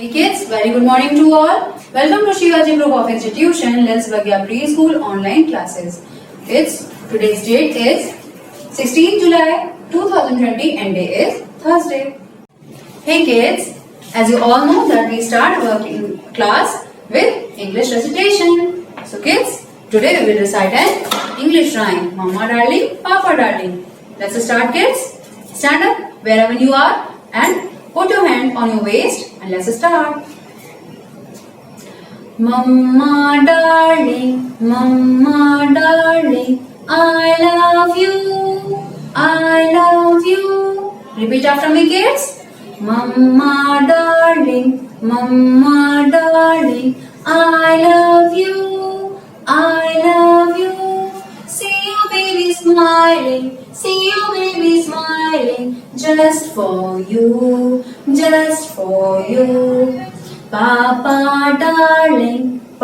Hey kids, very good morning to all. Welcome to Shivaji Group of Institution, Let's Bhagya Preschool online classes. Kids, today's date is 16 July 2020 and day is Thursday. Hey kids, as you all know that we start our class with English recitation. So kids, today we will recite an English rhyme. Mama darling, Papa darling. Let's start kids. Stand up wherever you are and put your hand on your waist and let's start. Mama darling, I love you, I love you. Repeat after me kids. Mama darling, I love you, I love you. See you baby smiling, see you baby smiling, just for you, just for you. Papa darling, I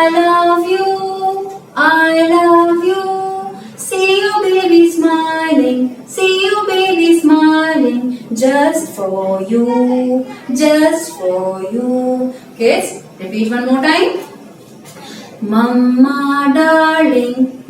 love you, I love you. See you baby smiling, see you baby smiling, just for you, just for you. Kids, repeat one more time. Mama darling,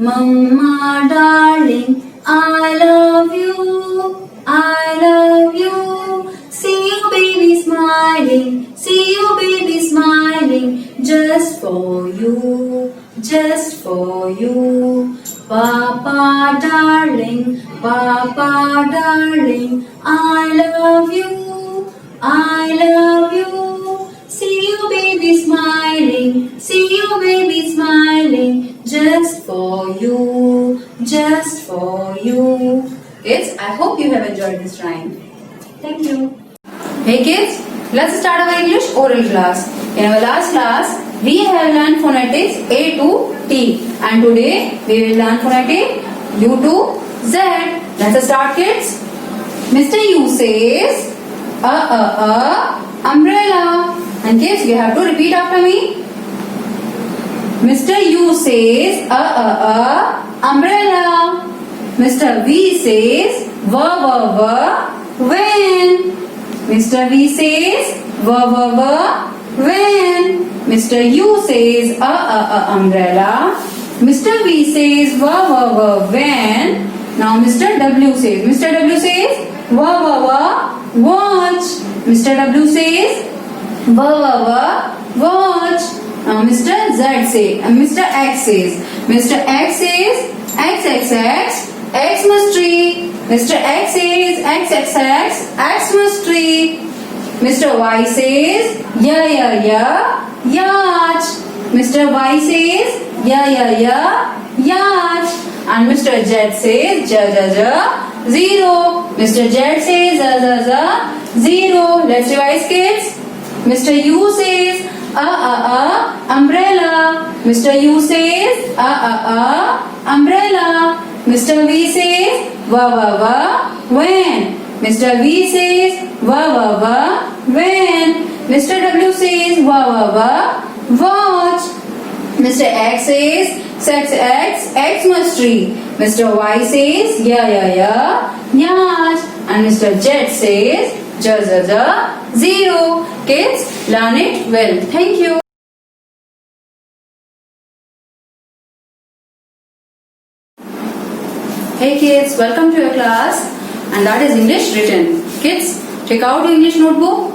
I love you, I love you. See you baby smiling, see you baby smiling, just for you, just for you. Papa darling, I love you, I love you. See you baby smiling, see you baby smiling, just for you, just for you. Kids, I hope you have enjoyed this rhyme. Thank you. Hey kids, let's start our English oral class. In our last class, we have learned phonetics A to T and today we will learn phonetic U to Z. Let's start kids. Mr. U says umbrella. And kids, you have to repeat after me. Mr. U says umbrella. Mr. V says when. Mr. V says when. Mr. U says umbrella. Mr. V says when. Now Mr. W says watch. Mr. W says watch. Now Mr. X says X must tree. Mr. X says X must tree. Mr. Y says yacht. Mr. Y says yacht. And Mr. Z says zero. Mr. Z says zero. Let's revise kids. Mr. U says umbrella. Mr. U says umbrella. Mr. V says when. Mr. V says when. Mr. W says watch. Mr. X says X must tree. Mr. Y says yacht. And Mr. Z says zero. Kids, learn it well. Thank you. Hey kids, welcome to your class and that is English written. Kids, take out your English notebook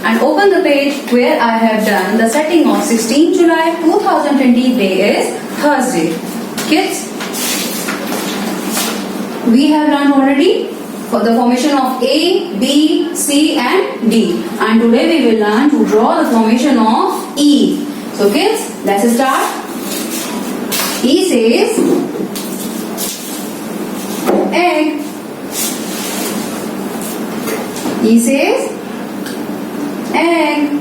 and open the page where I have done the setting of 16 July 2020 day is Thursday. Kids, we have learned already for the formation of A, B, C and D. And today we will learn to draw the formation of E. So kids, let's start. E says egg. E says egg.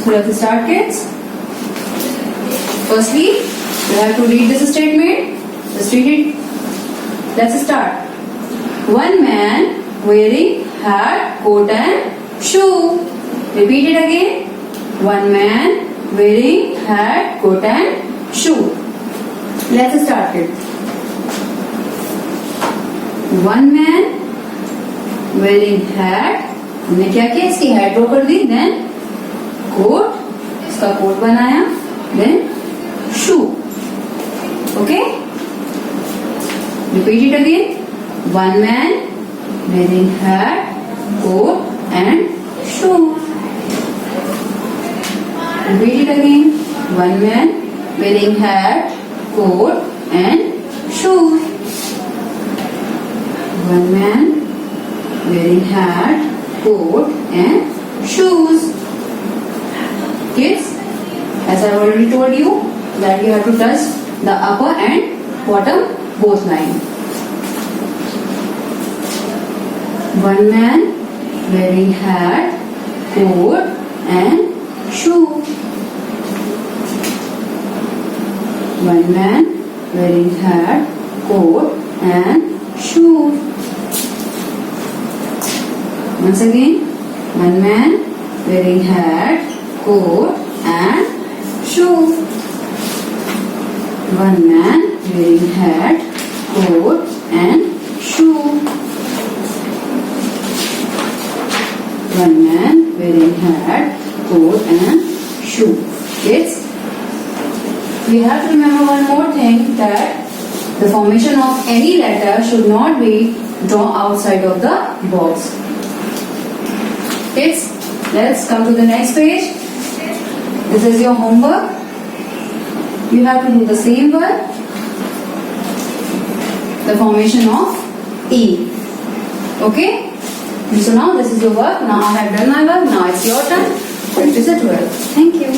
So let's start kids. Firstly, you have to read this statement. Just read it. Let's start. One man wearing hat, coat and shoe. Repeat it again. One man wearing hat, coat and shoe. Let's start it. One man wearing hat, हमने क्या किया, इसकी head draw कर दी, then coat, इसका coat बनाया, then shoe. Okay, repeat it again. One man wearing hat, coat and shoe. Repeat it again. One man wearing hat, coat and shoe. One man wearing hat, coat and shoes. Kids, as I already told you that you have to touch the upper and bottom both lines. One man wearing hat, coat and shoe. One man wearing hat, coat and shoe. Once again, one man wearing hat, coat and shoe. One man wearing hat, coat and shoe. One man wearing hat, coat and shoe. Kids, we have to remember one more thing, that the formation of any letter should not be drawn outside of the box. Kids, let's come to the next page. This is your homework. You have to do the same work. The formation of E. Okay? And so now this is your work. Now I have done my work. Now it's your turn. Practice it well. Thank you.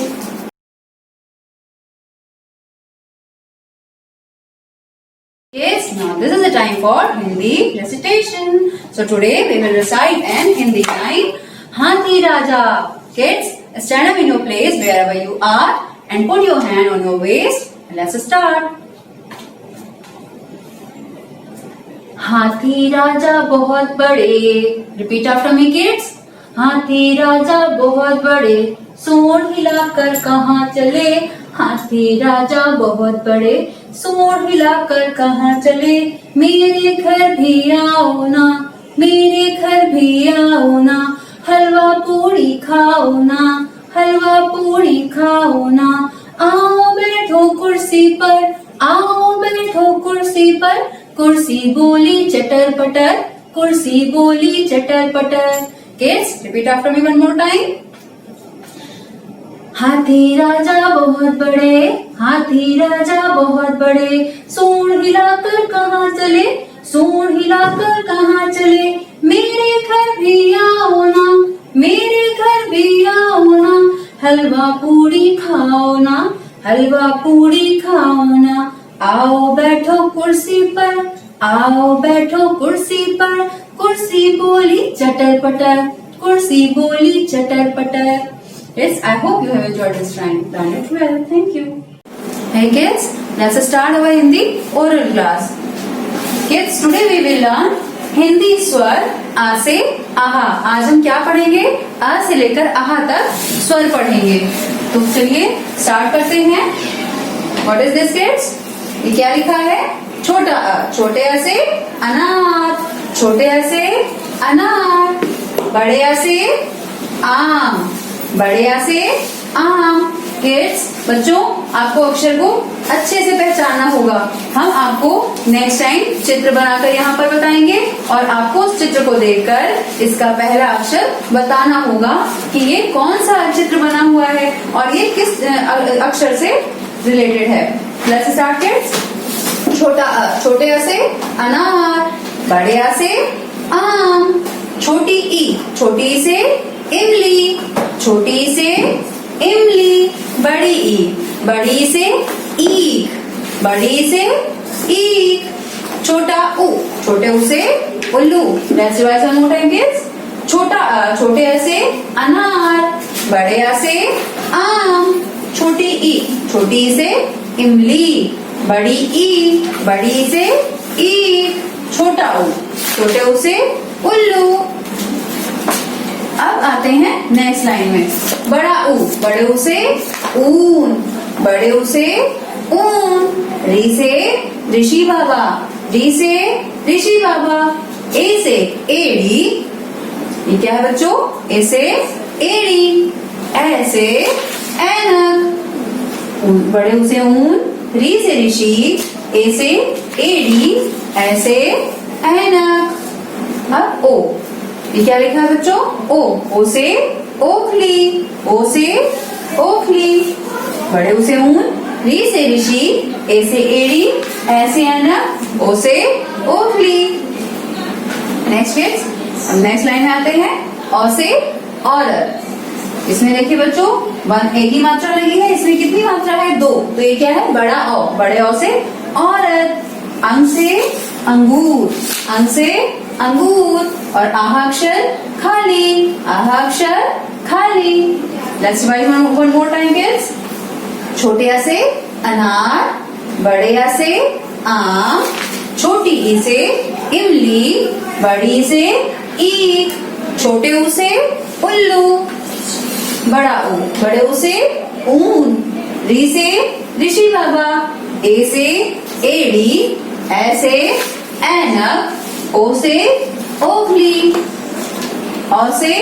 Yes, now this is the time for Hindi recitation. So today we will recite an Hindi line. Hathi Raja. Kids, stand up in your place wherever you are and put your hand on your waist. Let's start. हाथी राजा बहुत बड़े. Repeat after me kids. हाथी राजा बहुत बड़े, सूंड हिलाकर कहाँ चले. हाथी राजा बहुत बड़े, सूंड हिलाकर कहाँ चले. मेरे घर भी आओ ना, मेरे घर भी आओ ना, हलवा पूड़ी खाओ ना, हलवा पूड़ी खाओ ना. आओ बैठो कुर्सी पर, आओ बैठो कुर्सी पर. कुर्सी बोली चटर पटर, कुर्सी बोली चटर पटर. Kids, repeat after me one more time. हाथी राजा बहुत बड़े, हाथी राजा बहुत बड़े, सूंड हिलाकर कहाँ चले, सूंड हिलाकर कहाँ चले. मेरे घर भी आओ ना, मेरे घर भी आओ ना, हलवा पूड़ी खाओ ना, हलवा पूड़ी खाओ ना. आओ बैठो कुर्सी पर, आओ बैठो कुर्सी पर. कुर्सी बोली चटर पटर, कुर्सी बोली चटर पटर. Yes, I hope you have enjoyed this rhyme. Done it well. Thank you. Hey kids, let's start our Hindi oral class. Kids, today we will learn Hindi स्वर आ से आहा. आज हम क्या पढ़ेंगे? आ से लेकर आहा तक स्वर पढ़ेंगे. तो चलिए स्टार्ट करते हैं. What is this kids? ये क्या लिखा है? छोटा अ. छोटे अ से अनार, छोटे अ से अनार. बड़े अ से आम, बड़े अ से आम. किड्स, बच्चों, आपको अक्षर को अच्छे से पहचानना होगा. हम आपको नेक्स्ट टाइम चित्र बनाकर यहाँ पर बताएंगे और आपको उस चित्र को देखकर इसका पहला अक्षर बताना होगा कि ये कौन सा चित्र बना हुआ है और ये किस अक्षर से रिलेटेड है. Let's start kids. छोटा अ. छोटे अ से अनार, बड़े अ से आम. छोटी ई. छोटी ई से इमली, छोटी ई से इमली. बड़ी ई. बड़ी ई से ईख, बड़ी ई से ईख. छोटा उ. छोटे उ से उल्लू. Let's revise one more time kids. छोटा अ. छोटे अ से अनार, बड़े अ से आम. छोटी ई. छोटी ई से इमली, बड़ी ई. बड़ी ई से ईख. छोटा उ. छोटे उ से उल्लू. अब आते हैं नेक्स्ट लाइन में. बड़ा ऊ. बड़े ऊ से ऊन, बड़े ऊ से ऊन. री से ऋषि बाबा, री से ऋषि बाबा. ए से एड़ी, ये क्या है बच्चों? ए से एड़ी, ए से ऐनक, बड़े ऊ से ऊन, री से ऋषि, ए से एड़ी, ए से ऐनक। अब ओ, ये क्या लिखा है बच्चों? ओ से ओखली, ओ से ओखली, बड़े ऊ से ऊन, री से ऋषि, ए से एड़ी, ए से ऐनक, ओ से ओखली। नेक्स्ट किड्स, अब नेक्स्ट लाइन में आते हैं। औ से औरत। इसमें देखिए बच्चों, एक ही मात्रा लगी है, इसमें कितनी मात्रा है? 2। तो ये क्या है? बड़ा औ, बड़े औ से औरत। अंग से अंगूर, अंग से अंगूर, और आह अक्षर खाली, आह अक्षर खाली। Let's revise one more time kids. छोटे आ से अनार, बड़े आ से आम, छोटी ई से इमली, बड़ी ई से ईख, छोटे ऊ से उल्लू, बड़ा ऊ, बड़े ऊ से ऊन, री से ऋषि बाबा, ए से एड़ी, ए से ऐनक, ओ से ओखली, औ से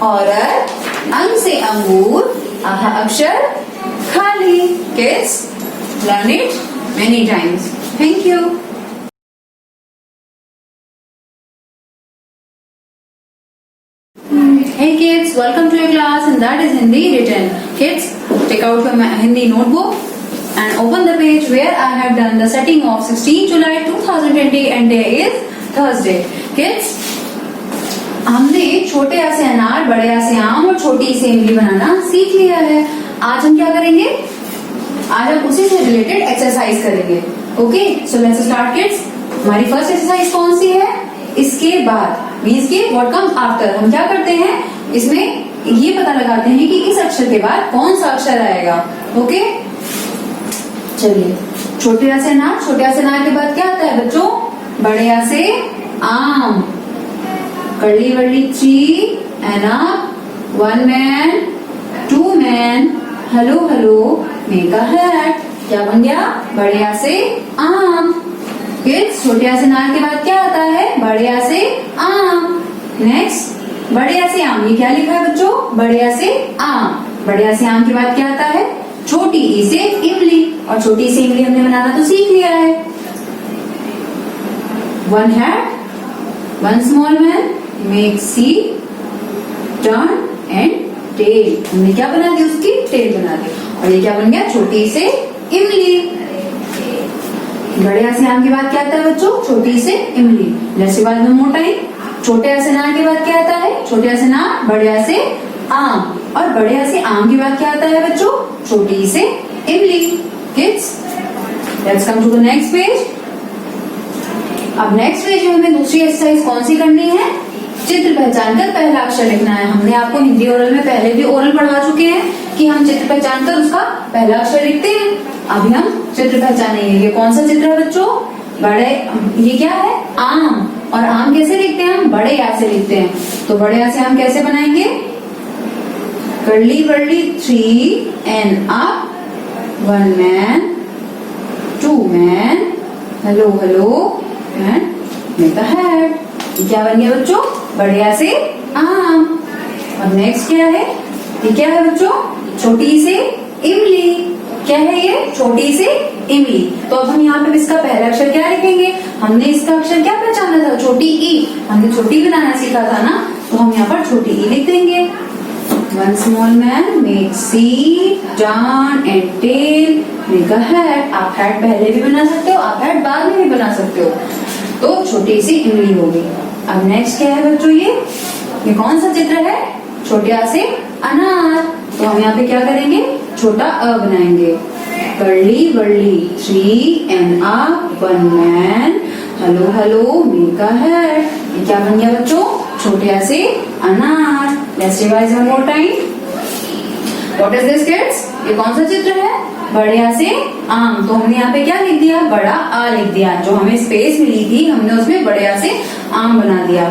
औरत, अंग से अंगूर, आह अक्षर खाली। Kids, learn it many times. Thank you. Hey kids, welcome to your class, and that is Hindi written. Kids, take out your Hindi notebook and open the page where I have done the setting of 16 July 2020 and day is Thursday. Kids, हमने छोटे आ से अनार, बड़े आ से आम और छोटी ई से इमली बनाना सीख लिया है। आज हम क्या करेंगे? आज हम उसी से रिलेटेड एक्सरसाइज करेंगे। Okay, so let's start kids. हमारी फर्स्ट एक्सरसाइज कौन सी है? इसके बाद, मीन्स के व्हाट कम्स आफ्टर। हम क्या करते हैं? इसमें ये पता लगाते हैं कि इस अक्षर के बाद कौन सा अक्षर आएगा। ओके, चलिए। छोटे आ से अनार, छोटे आ से अनार के बाद क्या आता है बच्चों? बड़े आ से आम, कर्ली वर्ली ट्री, एना, one man, two man, hello hello, make a hat. क्या बन गया? बड़े आ से आम। किड्स, छोटे आ से अनार के बाद क्या आता है? बड़े आ से आम। नेक्स्ट, बड़े आ से आम। ये क्या लिखा है बच्चों? बड़े आ से आम। बड़े आ से आम के बाद क्या आता है? छोटी ई से इमली, और छोटी ई से इमली हमने बनाना तो सीख लिया है। One hat, one small man, make C, turn and tail. हमने क्या बना दी? उसकी टेल बना दी। और ये क्या बन गया? छोटी ई से इमली। बड़े आ से आम के बाद क्या आता है बच्चों? छोटी से इमली। Let's revise one more time. छोटे आ से अनार के बाद क्या आता है? छोटे आ से अनार, बड़े आ से आम, और बड़े आ से आम के बाद क्या आता है बच्चों? छोटी से इमली। Kids, let's come to the next page. अब नेक्स्ट पेज में हमें दूसरी एक्सरसाइज कौन सी करनी है? चित्र पहचान कर पहला अक्षर लिखना है। हमने आपको हिंदी ओरल में पहले भी ओरल पढ़ा चुके हैं कि हम चित्र पहचान कर उसका पहला अक्षर लिखते हैं। अभी हम चित्र पहचानेंगे। ये कौन सा चित्र है बच्चों? बड़े, ये क्या है? आम। और आम कैसे लिखते हैं? हम बड़े आ से लिखते हैं। तो बड़े आ से हम कैसे बनाएंगे? Curly wurly tree and up, one man, two man, hello hello, and make a hat. क्या बन गया बच्चों? बड़े आ से आम। अब नेक्स्ट क्या है? ये क्या है बच्चों? छोटी से इमली। क्या है ये? छोटी से इमली। तो अब हम यहाँ पे इसका पहला अक्षर क्या लिखेंगे? हमने इसका अक्षर क्या पहचाना था? छोटी ई। हमने छोटी बनाना सीखा था ना, तो हम यहाँ पर छोटी ई लिख देंगे। One small man, make C, turn and tail, make a hat. आप हैट पहले भी बना सकते हो, आप हैट बाद में भी बना सकते हो। तो छोटी सी इमली होगी। अब नेक्स्ट क्या है बच्चों? ये कौन सा चित्र है? छोटे आ से अनार। तो हम यहाँ पे क्या करेंगे? छोटा अ बनाएंगे। Curly wurly tree and a, one man, hello hello, make a hat. ये क्या बन गया बच्चों? छोटे आ से अनार। Let's revise one more time. What is this kids? ये कौन सा चित्र है? बड़े आ से आम। तो हमने यहाँ पे क्या लिख दिया? बड़ा आ लिख दिया। जो हमें स्पेस मिली थी हमने उसमें बड़े आ से आम बना दिया।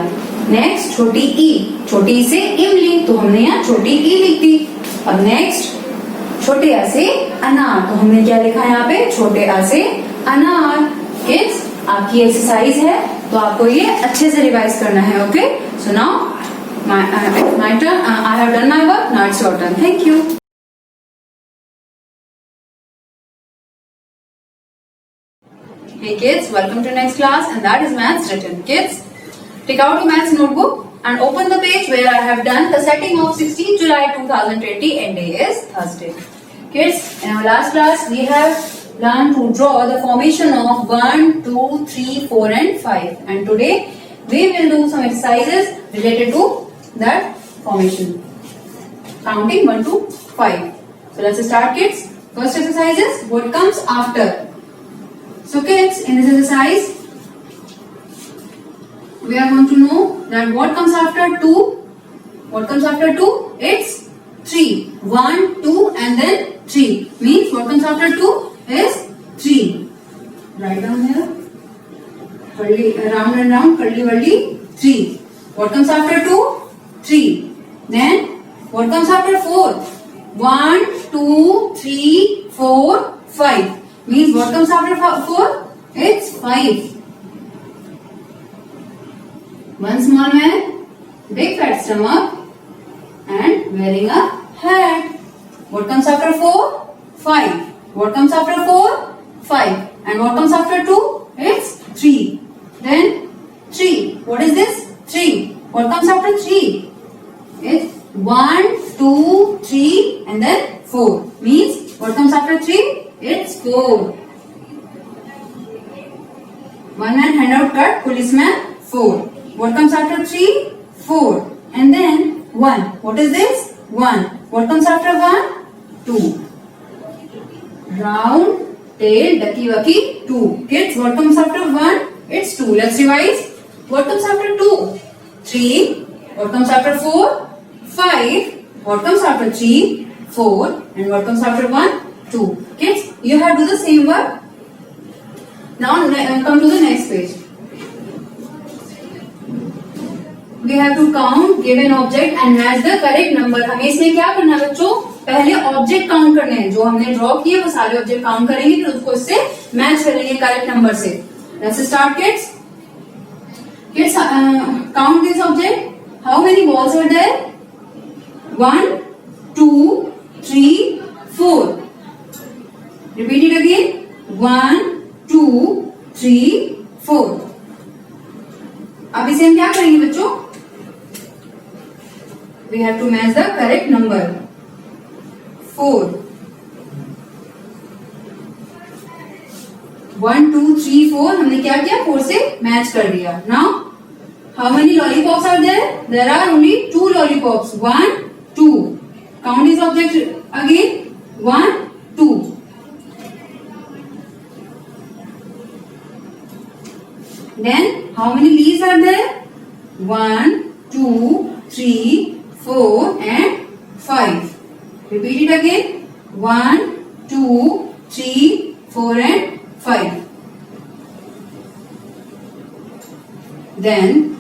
नेक्स्ट, छोटी ई। छोटी से इमली, तो हमने यहाँ छोटी ई लिख दी। अब नेक्स्ट, छोटे आ से अनार। तो हमने क्या लिखा यहाँ पे? छोटे आ से अनार। किड्स, आपकी एक्सरसाइज है तो आपको ये अच्छे से रिवाइज करना है। Okay, so now It's my turn. I have done my work. Now it's your turn. Thank you. Hey kids, welcome to next class, and that is maths written. Kids, take out your maths notebook and open the page where I have done the setting of 16 July 2020 and day is Thursday. Kids, in our last class we have learned to draw the formation of 1, 2, 3, 4 and 5, and today we will do some exercises related to that formation, counting 1 to 5. So let's start, kids. First exercise is what comes after. So kids, in this exercise we are going to know that what comes after 2. What comes after 2? It's 3. 1, 2 and then 3. Means what comes after 2 is 3. Write down here. Round and round, curly wurly, 3. What comes after 2? 3. Then what comes after 4? 1, 2, 3, 4, 5. Means what comes after 4? It's 5. One small man, big fat stomach and wearing a hat. What comes after 4? 5. What comes after 4? 5. And what comes after 2? It's 3. Then 3. What is this? 3. What comes after 3? It's 1, 2, 3 and then 4. Means what comes after 3? It's 4. One man hand out card, policeman, 4. What comes after 3? 4. And then 1. What is this? 1. What comes after 1? 2. Round, tail, ducky wucky, 2. Kids, what comes after 1? It's 2. Let's revise. What comes after 2? 3. What comes after 4? 5. What comes after 3? 4. And what comes after 1? 2. Kids, you have to do the same work. Now come to the next page. We have to count given object and match the correct number. हमें इसमें क्या करना है बच्चों? पहले object count करने हैं, जो हमने ड्रॉ किए वो सारे ऑब्जेक्ट काउंट करेंगे, फिर उसको इससे मैच करेंगे करेक्ट नंबर से. Let's start, kids. Kids, count this object. How many balls are there? 1, 2, 3, 4. Repeat it again. 1, 2, 3, 4. अब इसे हम क्या करेंगे बच्चों? We have to match the correct number. 4. 1, 2, 3, 4. हमने क्या किया? 4 से मैच कर दिया. Now, how many lollipops are there? There are only 2 lollipops. 1, 2. Count this object again. 1, 2. Then how many leaves are there? 1, 2, 3, 4 and 5. Repeat it again. 1, 2, 3, 4 and 5. Then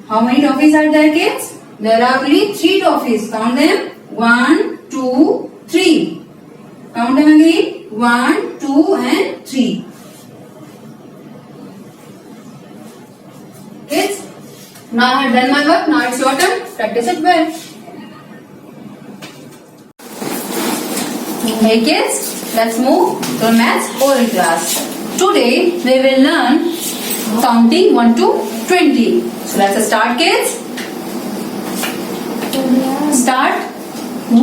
how many toffees are there, kids? There are only 3 toffees. Count them. 1, 2, 3. Count them again. 1, 2 and 3. Kids, now I have done my work. Now it's your turn. Practice it well. Hey kids, let's move to maths oral class. Today we will learn counting 1 to 20. So let's start, kids. Start. 1,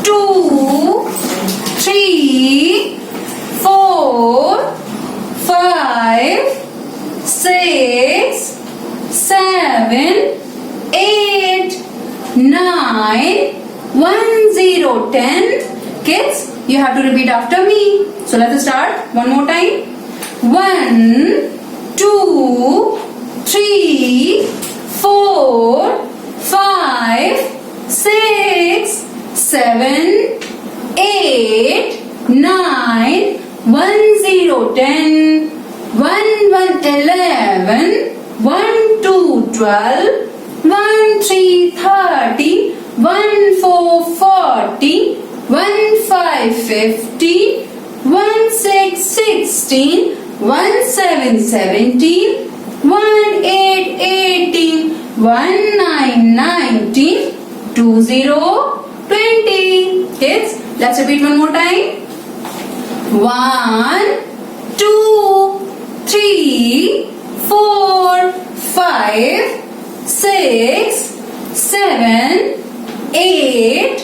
2, 3, 4, 5, 6, 7, 8, 9, 1, 0, 10. Kids, you have to repeat after me. So let's start one more time. 1, 2, 3, 4, 5, 6, 7, 8, 9, 1, 0, 10. 1, 1, 11, 1, 2, 12, 1, 3, 13, 1, 4, 14, 1, 5, 15, 1, 6, 16, 1, 7, 17, 1, 8, 18, 19, 20, 20. Kids, let's repeat one more time. 1, 2, 3, 4, 5, 6, 7, 8,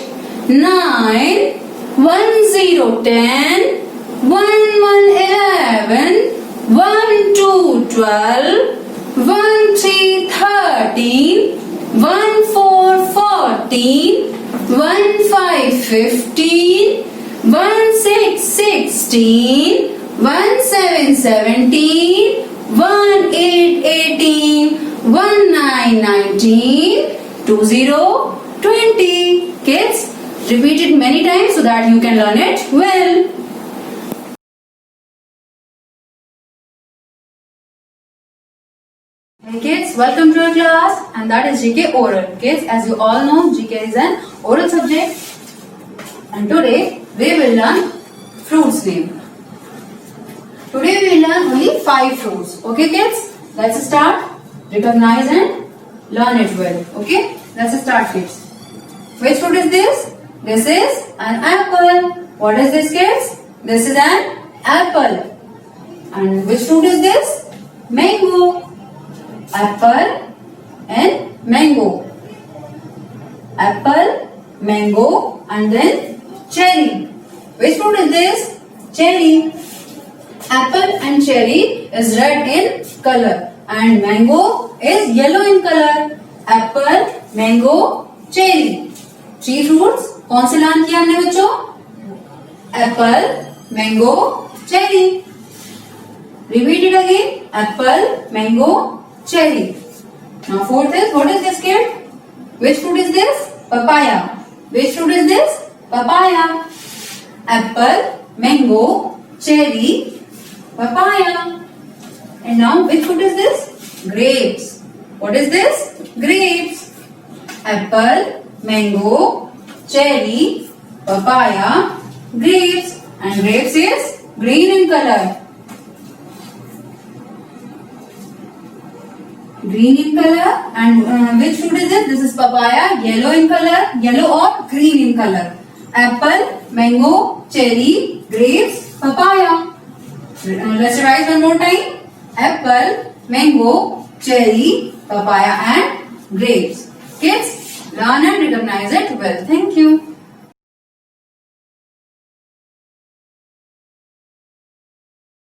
9, 1, 0, 10, 1, 11, 1, 2, 12, 1, 3, 13, 1, 4, 14, 1, 5, 15, 1, 6, 16, 1, 7, 17, 1, 8, 18, 1, 9, 19, 20, 20. Kids, repeat it many times so that you can learn it well. Hey kids, welcome to our class, and that is GK Oral. Kids, as you all know, GK is an oral subject, and today we will learn fruits name. Today we will learn only 5 fruits. Okay kids, let's start. Recognize and learn it well. Okay, let's start kids. Which fruit is this? This is an apple. What is this kids? This is an apple. And which fruit is this? Mango. Apple and mango. Apple, mango, and then cherry. Which fruit is this? Cherry. Apple and cherry is red in color and mango is yellow in color. Apple, mango, cherry. 3 fruits. कौन से learn किया हमने बच्चों? Apple, mango, cherry. Repeat it again. Apple, mango, cherry. Now 4th is, what is this kid? Which fruit is this? Papaya. Which fruit is this? Papaya. Apple, mango, cherry, papaya. And now which fruit is this? Grapes. What is this? Grapes. Apple, mango, cherry, papaya, grapes. And grapes is green in color. Green in color. And which fruit is this? This is papaya, yellow in color, yellow or green in color. Apple, mango, cherry, grapes, papaya. Let's revise one more time. Apple, mango, cherry, papaya and grapes. Kids, learn and recognize it well. Thank you.